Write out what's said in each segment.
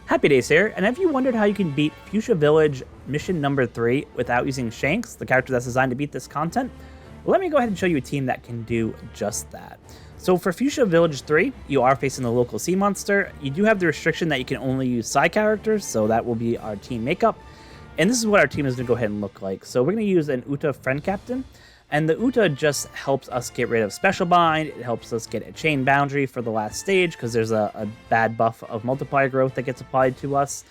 HappiDaze here, and have you wondered how you can beat Fushia Village mission number 3 without using Shanks, the character that's designed to beat this content? Well, let me go ahead and show you a team that can do just that. So for Fushia Village 3, you are facing the local sea monster. You do have the restriction that you can only use side characters, so that will be our team makeup. And this is what our team is going to go ahead and look like. So we're going to use an Uta friend captain. And the Uta just helps us get rid of Special Bind. It helps us get a chain boundary for the last stage because there's a bad buff of multiplier growth that gets applied to us.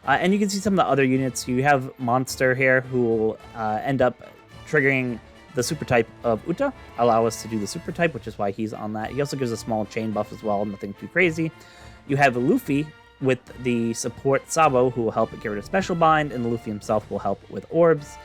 And you can see some of the other units. You have Monster here who will end up triggering the super type of Uta, allow us to do the super type, which is why he's on that. He also gives a small chain buff as well, nothing too crazy. You have Luffy with the support Sabo who will help get rid of Special Bind, and Luffy himself will help with orbs.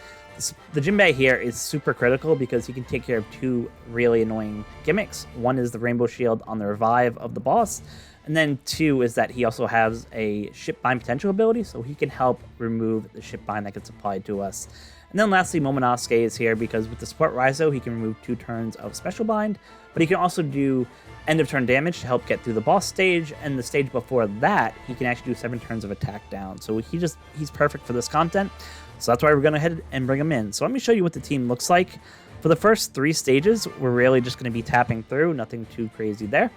The Jinbei here is super critical because he can take care of two really annoying gimmicks. One is the Rainbow Shield on the revive of the boss, and then two is that he also has a ship bind potential ability, so he can help remove the ship bind that gets applied to us. And then lastly, Momonosuke is here because with the support Raizo, he can remove 2 turns of Special Bind, but he can also do end of turn damage to help get through the boss stage, and the stage before that, he can actually do 7 turns of attack down. So he's perfect for this content. So that's why we're going to go ahead and bring him in. So let me show you what the team looks like. For the first 3 stages, we're really just going to be tapping through, nothing too crazy there.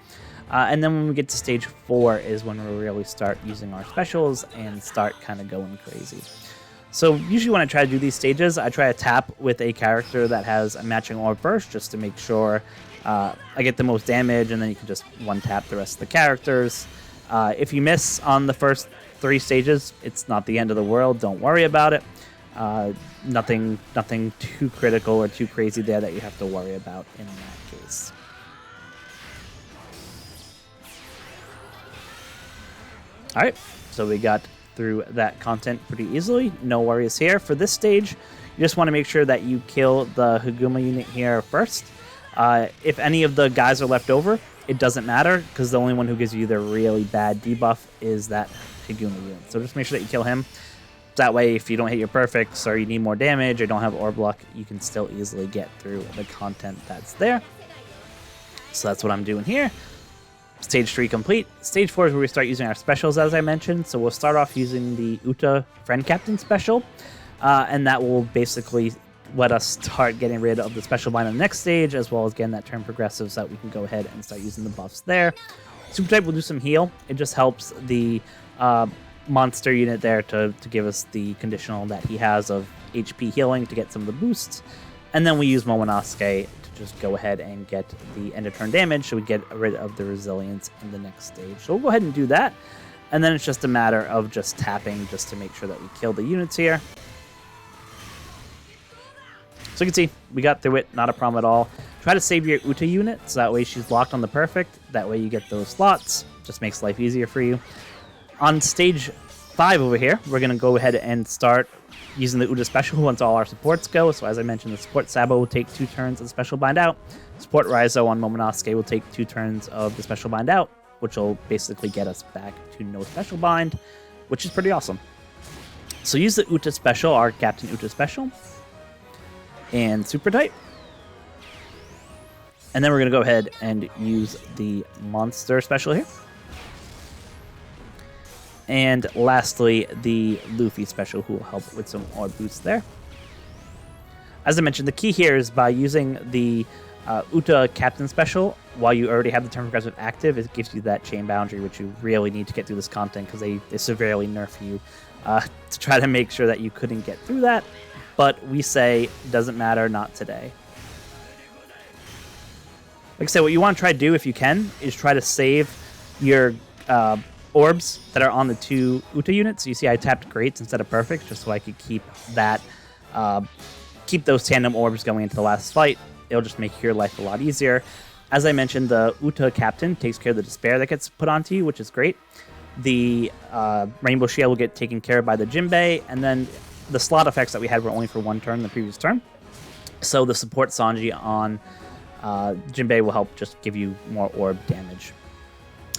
And then when we get to stage 4 is when we'll really start using our specials and start kind of going crazy. So usually when I try to do these stages, I try to tap with a character that has a matching orb burst just to make sure I get the most damage, and then you can just one-tap the rest of the characters. If you miss on the first 3 stages, it's not the end of the world. Don't worry about it. Nothing too critical or too crazy there that you have to worry about in that case. All right, so we got through that content pretty easily. No worries here. For this stage, you just want to make sure that you kill the Haguma unit here first. If any of the guys are left over, it doesn't matter because the only one who gives you the really bad debuff is that Haguma unit. So just make sure that you kill him. That way, if you don't hit your perfects or you need more damage or don't have orb luck, you can still easily get through the content that's there. So that's what I'm doing here. Stage 3 complete. Stage 4 is where we start using our specials, as I mentioned. So we'll start off using the Uta Friend Captain special, and that will basically let us start getting rid of the Special Bind on the next stage, as well as getting that turn progressive so that we can go ahead and start using the buffs there. Super type will do some heal. It just helps the monster unit there to give us the conditional that he has of HP healing to get some of the boosts. And then we use Momonosuke to just go ahead and get the end of turn damage so we get rid of the resilience in the next stage. So we'll go ahead and do that. And then it's just a matter of just tapping just to make sure that we kill the units here. So you can see, we got through it, not a problem at all. Try to save your Uta unit, so that way she's locked on the perfect. That way you get those slots. Just makes life easier for you. On stage 5 over here, we're going to go ahead and start using the Uta special once all our supports go. So as I mentioned, the support Sabo will take 2 turns of the Special Bind out. Support Raizo on Momonosuke will take 2 turns of the Special Bind out, which will basically get us back to no Special Bind, which is pretty awesome. So use the Uta special, our Captain Uta special, and super type. And then we're going to go ahead and use the monster special here. And lastly, the Luffy special, who will help with some orb boosts there. As I mentioned, the key here is by using the Uta Captain special, while you already have the turn progressive active, it gives you that chain boundary, which you really need to get through this content because they severely nerf you to try to make sure that you couldn't get through that. But we say, doesn't matter, not today. Like I said, what you want to try to do, if you can, is try to save your orbs that are on the 2 Uta units. You see I tapped greats instead of perfect, just so I could keep that, keep those tandem orbs going into the last fight. It'll just make your life a lot easier. As I mentioned, the Uta Captain takes care of the despair that gets put onto you, which is great. The Rainbow Shield will get taken care of by the Jinbei, and then the slot effects that we had were only for 1 turn the previous turn. So the support Sanji on Jinbei will help just give you more orb damage.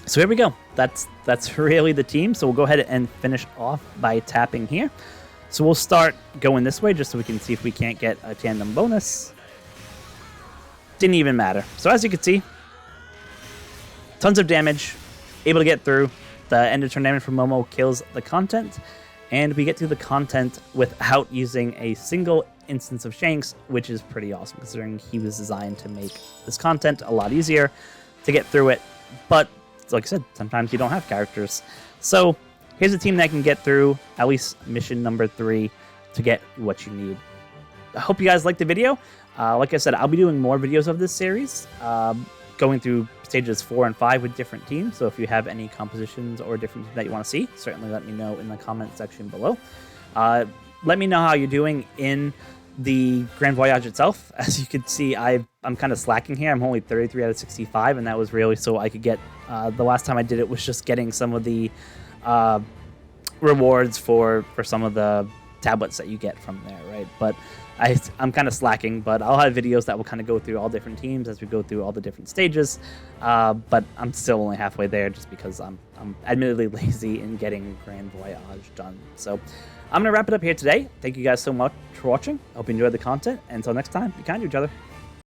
So here we go. That's really the team. So we'll go ahead and finish off by tapping here. So we'll start going this way just so we can see if we can't get a tandem bonus. Didn't even matter. So as you can see, tons of damage, able to get through, The end of turn damage from Momo kills the content, and we get through the content without using a single instance of Shanks, which is pretty awesome considering he was designed to make this content a lot easier to get through it. But like I said, sometimes you don't have characters. So here's a team that can get through at least mission number 3 to get what you need. I hope you guys liked the video. Like I said, I'll be doing more videos of this series, going through stages 4 and 5 with different teams. So if you have any compositions or different teams that you want to see, certainly let me know in the comment section below. Let me know how you're doing in the Grand Voyage itself. As you can see, I'm kind of slacking here. I'm only 33 out of 65, and that was really so I could get, the last time I did it was just getting some of the rewards for some of the tablets that you get from there, right? But I'm kind of slacking, but I'll have videos that will kind of go through all different teams as we go through all the different stages. But I'm still only halfway there just because I'm admittedly lazy in getting Grand Voyage done. So I'm going to wrap it up here today. Thank you guys so much for watching. I hope you enjoyed the content. And until next time, be kind to each other.